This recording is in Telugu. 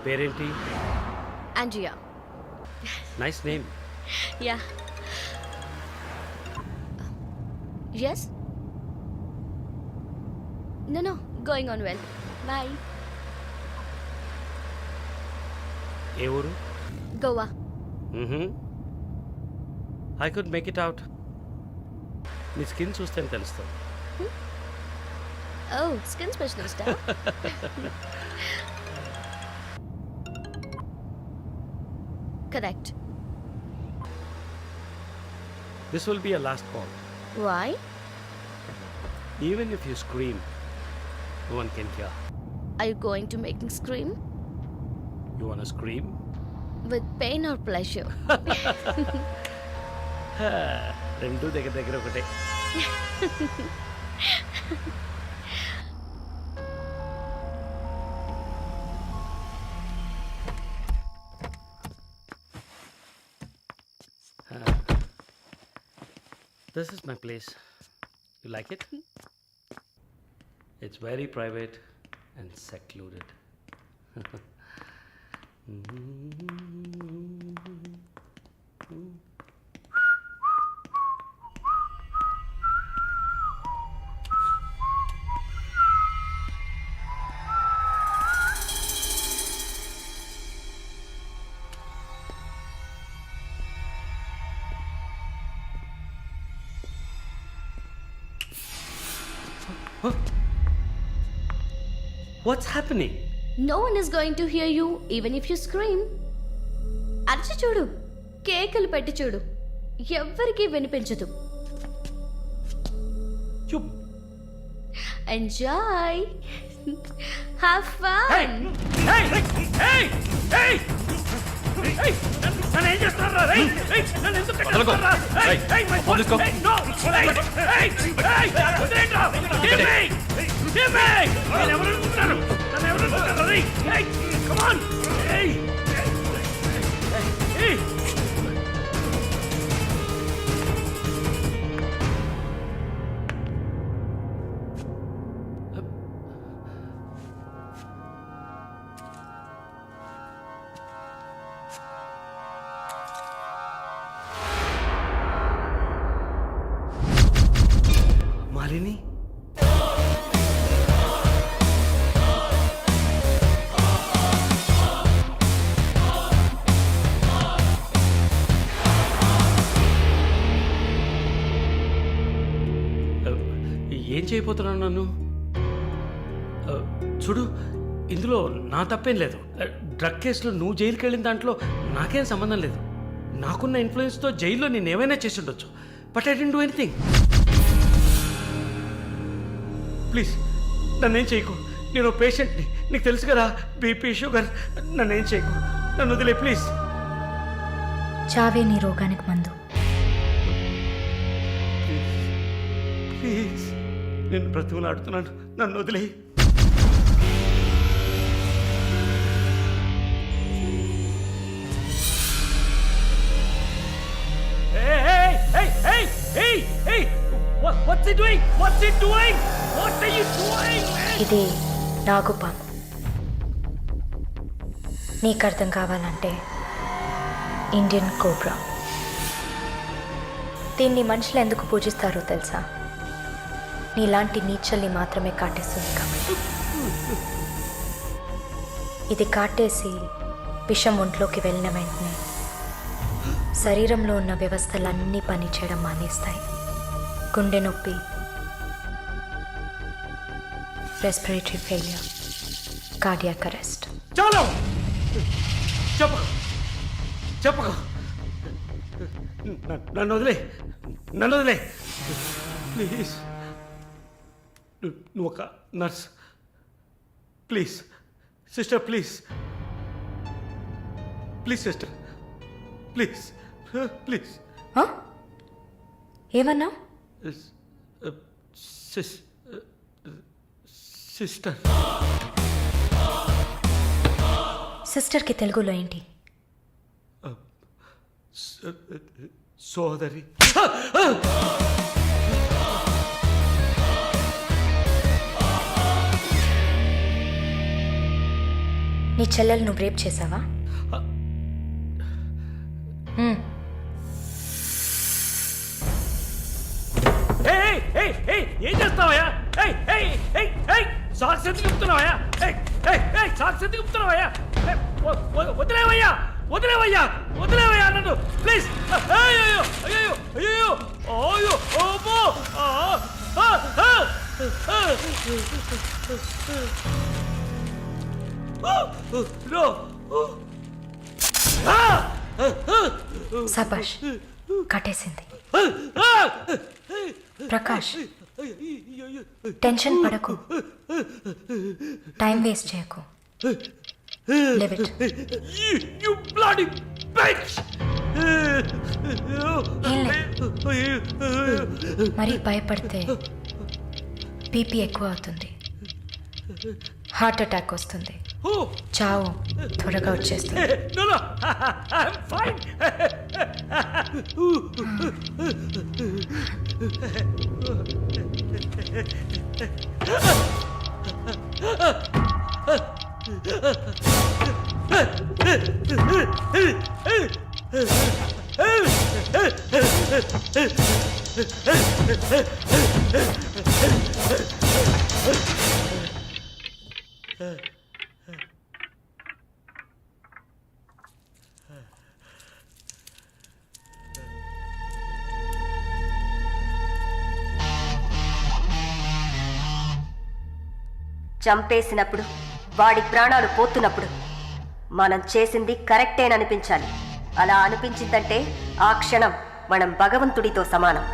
పేరేంటి? Andrea. Nice name. Yeah. Yes? No, going on well. Bye. ఏ ఊరు? Goa. I could make it out. నీ స్కిన్ చూస్తేనే తెలుస్తుంది. Oh, skin specialist, huh? Correct. This will be a last call. Why? Even if you scream, no one can hear. Are you going to make me scream? You wanna scream? With pain or pleasure? రెండు దగ్గర ఒకటే. This is my place. You like it? It's very private and secluded. What's happening? No one is going to hear you even if you scream. అరచి చూడు, కేకలు పెట్టి చూడు, ఎవ్వరికీ వినిపించదు. You. Enjoy. Have fun. Hey! Hey! Hey! Hey! Hey! నన్ను ఏం చేస్తున్నారా? Hey! Hey! నన్ను ఎందుకు కట్టేస్తున్నారా? Hey! Hey! My phone! Hey! No! Hey! Hey! Hey! వదిలేయండిరా! Give me! Give me! నేను ఎవరు అనుకుంటున్నారు? నన్ను ఎవరు అనుకుంటున్నారు? Hey! Come on! Hey! Hey! Malini, ఏం చేయబోతున్నాను నన్ను? చూడు, ఇందులో నా తప్పేం లేదు. డ్రగ్ కేసులో నువ్వు జైలుకి వెళ్ళిన దాంట్లో నాకేం సంబంధం లేదు. నాకున్న ఇన్ఫ్లుయెన్స్తో జైల్లో నేను ఏమైనా చేసి ఉండొచ్చు. But I don't do anything. Please నన్నేం చేయకు. నేను పేషెంట్ని, నీకు తెలుసు కదా, బీపీ షుగర్. నన్నేం చేయకు, నన్ను వదిలే ప్లీజ్. చావే నీ రోగానికి మందు. ప్లీజ్ నేను బ్రతుకులాడుతున్నాను, నన్ను వదిలే. What's he doing? What's he doing? What are you doing, man? ఇది నాగుపాము. నీకు అర్థం కావాలంటే ఇండియన్ కోబ్రా. దీన్ని మనుషులు ఎందుకు పూజిస్తారో తెలుసా? నీలాంటి నీచల్ని మాత్రమే కాటేస్తుంది కాబట్టి. ఇది కాటేసి విషం ఒంట్లోకి వెళ్ళిన వెంటనే శరీరంలో ఉన్న వ్యవస్థలన్నీ పనిచేయడం మానేస్తాయి. గుండె నొప్పి, రెస్పిరేటరీ ఫెయిలియర్, కార్డియాక్ అరెస్ట్. చాలు, చెప్పకు చెప్పకు. నన్ను వదిలే, నన్ను వదిలే ప్లీజ్. నువ్వు ఒక nurse. Please sister, please please sister, please please. ఏమన్నా? సిస్టర్. సిస్టర్కి తెలుగులో ఏంటి? సోదరి. నీ చెల్లెలు నువ్వు రేప్ చేసావా? ఏం చేస్తావయ్యా? సాక్స్ ఎందుకు చెప్తున్నావయ్యా? సాక్స్ ఎందుకు చెప్తున్నావయ్యా? వదిలేవయ్యా, వదిలేవయ్యా, వదిలేవయ్యా నన్ను ప్లీజ్. అయ్యో అయ్యో అయ్యో అయ్యో ఓమో. సబాష్, కట్టేసింది. ప్రకాష్, టెన్షన్ పడకు, టైం వేస్ట్ చేయకు. Leave it. You bloody bitch! ఏం లేదు, మరీ భయపడితే బీపీ ఎక్కువ అవుతుంది, హార్ట్ అటాక్ వస్తుంది, చావు త్వరగా వచ్చేస్తుంది. No, no, I'm fine. చంపేసినప్పుడు, వాడి ప్రాణాలు పోతున్నప్పుడు మనం చేసింది కరెక్టేననిపించాలి. అలా అనిపించిందంటే ఆ క్షణం మనం భగవంతుడితో సమానం.